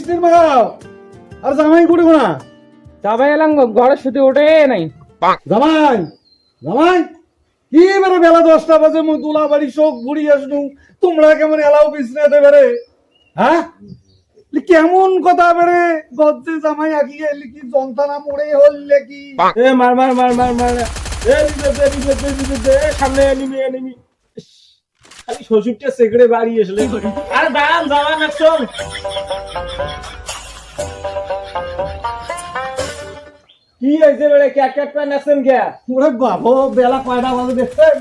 মিষ্টির মাখাও। আর জামাই কুড়ি না জামাই এলাম ঘরে শুতে ওঠে নাই। জামাই জামাই কি এবারে বেলা 10টা বাজে মুই দুলা বাড়ি শোক ঘুরি আসনু, তোমরা কেমন এলাও বিছনাতে বেরে? হ্যাঁ কেমন কথা বেরে গজ্জে জামাই আগিয়ে এলি কি যন্ত্রণা মরে হইলে কি? এ মার মার মার মার মার এ নিবে সামনে এনিমি এনিমি। খালি শ্বশুরটা সেগড়ে বাড়ি আসলে। আরে দাঁড়ান যাওয়া নাকছো। কি হয়েছে বেড়ে ক্যাট ক্যাট প্যান আছেন কে? ওরে বাবা বেলা কয়টা বাজে দেখছেন?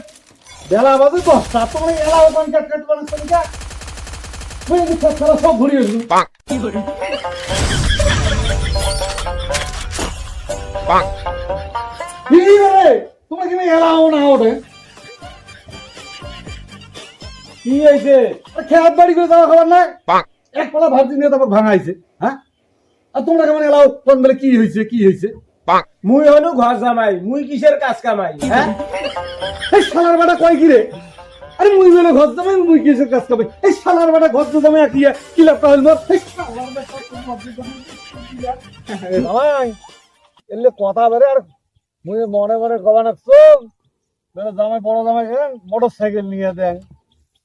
বেলা বাজে 10টা, তোমরা এলাও কোন কাট বানাচ্ছেন কে? ওই যে সব ঘুরি আসনু। কি রে তোমরা কি এলাও না ওঠে? কি হয়েছে? খেয়াল বাড়ি করে যাওয়া খাবার নাই, এক পালা ভাবছি নিয়ে তারপর ভাঙাইছে। হ্যাঁ আর তোমরা কেমন এলাও কোন বলে কি হয়েছে কি হয়েছে? মুই হলো ঘর জামাই, মুই কিসের কাজ কামাই? হ্যাঁ এই শালার বেটা কয় কি রে? আরে মুই বলে ঘর জামাই, মুই কিসের কাজ করবে? এই শালার বেটা ঘর জামাই কি লাভটা হইল মোর? এই শালার বেটা জামাই এলে কথা বেরে আর মুই মনে মনে কবা নাকছো বেটা জামাই বড় জামাই মোটর সাইকেল নিয়ে দেন।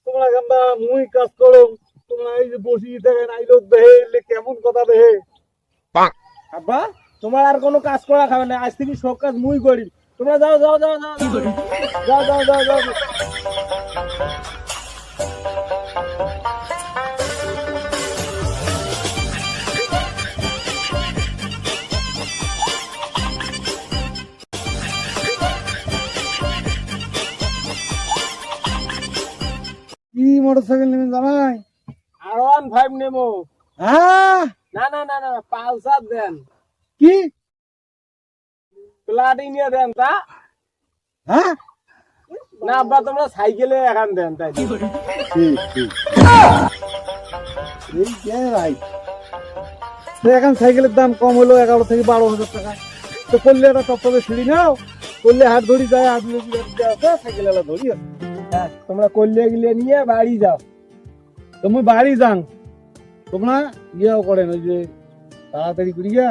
তোমরা কেমবা মুই কাজ করো, তোমরা এই যে বসি থাকেন আই লোক দেহে এলে কেমন কথা দেহে? আব্বা তোমার আর কোনো কাজ করা খাবে না, আজ থেকে সব কাজ মুই করি। তোমরা যাও যাও যাও যাও যাও যাও যাও যাও। কি মোটর সাইকেল নেবেন জামাই? R15 নেবো। হ্যাঁ না না না না পালসার দেন, কি? প্লাটিনিয়া দেন তা। হ্যাঁ না আব্বা তোমরা সাইকেলে এখান দেন তাই। ঠিক ঠিক এই যে ভাই তো এখন সাইকেলের দাম কম হলো 11 থেকে 12,000 টাকা। তো করলে একটা টপটপে সিঁড়ি নাও, করলে হাত ধরি যায়, হাত ধরে আছে সাইকেল এলা ধরি আছে। হ্যাঁ তোমরা কল্লে গিলে নিয়ে বাড়ি যাও। তুমি বাড়ি যান, তোমরা ইয়েও করেন ওই যে তাড়াতাড়ি করিয়া,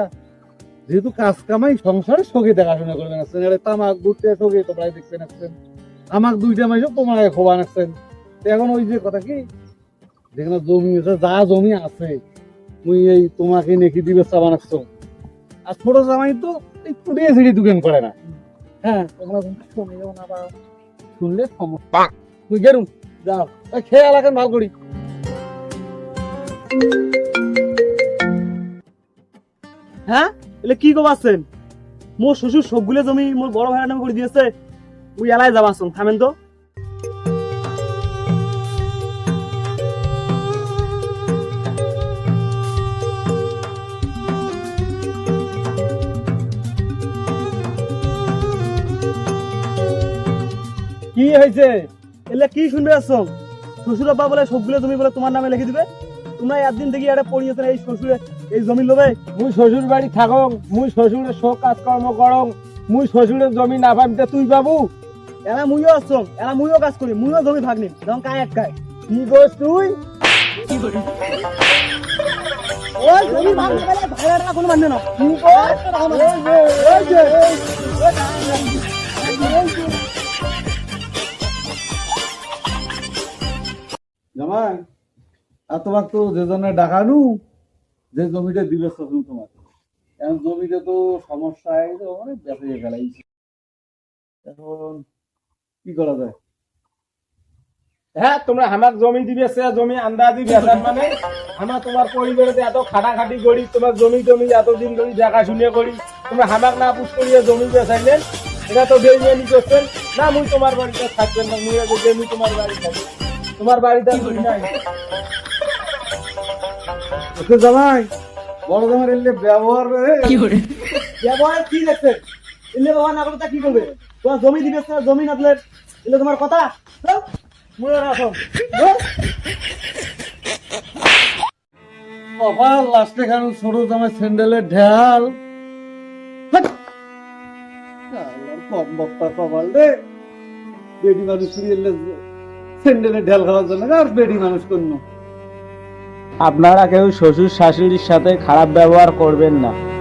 যেহেতু কাজ কামাই সংসারে সঙ্গে দেখাশোনা করবেন আসছেন, তামাক ঘুরতে সঙ্গে তোমরা দেখতে আসছেন, আমাকে 2টা মাইসও তোমরা খোবা আসছেন। এখন ওই যে কথা কি যেখানে জমি আছে, যা জমি আছে তুই এই তোমাকে নেকি দিবে চাবা নাকছো। আর ছোট জামাই তো একটু দিয়ে ছিঁড়ি দোকান করে না। হ্যাঁ তোমরা শুনেও না বা শুনলে সমস্যা। তুই গেরুম যাও খেয়ে এলাকার মাল করি। হ্যাঁ এলে কি কবাছেন? মোর শ্বশুর সবগুলো জমি মোর বড় ভাইয়ের নামে করে দিয়েছে। ওই এলাকায় যাবাসন, থামেন তো। কি হয়েছে? এলে কি শুনবে আসছো? শ্বশুর আব্বা বলে সবগুলো জমি বলে তোমার নামে লিখে দিবে। তোমরা একদিন থেকে এটা পড়িয়েছেন এই শ্বশুরে এই জমি লোভে। মুই শ্বশুর বাড়ি থাকো, মুই শ্বশুরের সব কাজকর্ম করো, মুই শ্বশুরের জমি না পাবিতে তুই বাবু। এরা মুইও আসছো, এরা মুইও কাজ করি, মুইও জমি ভাগ নিম, যেমন কায় এক কায়। কি করিস তুই? কি করিস? ওই জমি ভাগ না পেলে ভাইয়াটা কোনো মানে না। কি করিস? জামাই আর তোমার তো যে জন্য ডাকানু, যে জমিটা দিবে তখন তোমার এখন জমিটা তো সমস্যা অনেক বেঁচে ফেলাইছে, এখন কি করা যায়? হ্যাঁ তোমরা আমার জমি দিবে, সে জমি আন্দাজি বেচার মানে আমার তোমার পরিবারে এত খাটাখাটি করি, তোমার জমি টমি এতদিন ধরে দেখাশুনে করি, তোমরা হামাক না পুষ করিয়ে জমি বেচাইলেন। এটা তো বেইমানি করছেন না। মুই তোমার বাড়িতে থাকবেন না, মুই আগে জমি তোমার বাড়ি থাকবে, তোমার বাড়িতে আমি নাই। জামাই বড় জামাই এলে ব্যবহার ব্যবহার কি দেখছে? এলে ব্যবহার না করলে তা কি করবে? তোমার জমি দিবে, জমি না দিলে এলে তোমার কথা মুড়ে রাখো। কপাল লাস্টে খান ছোট জামাই স্যান্ডেলের ঢাল। কম বক্তা কপাল রে, বেডি মানুষ স্যান্ডেলের ঢাল খাওয়ার জন্য আর বেডি মানুষ করলো। আপনারা কেউ শ্বশুর শাশুড়ির সাথে খারাপ ব্যবহার করবেন না।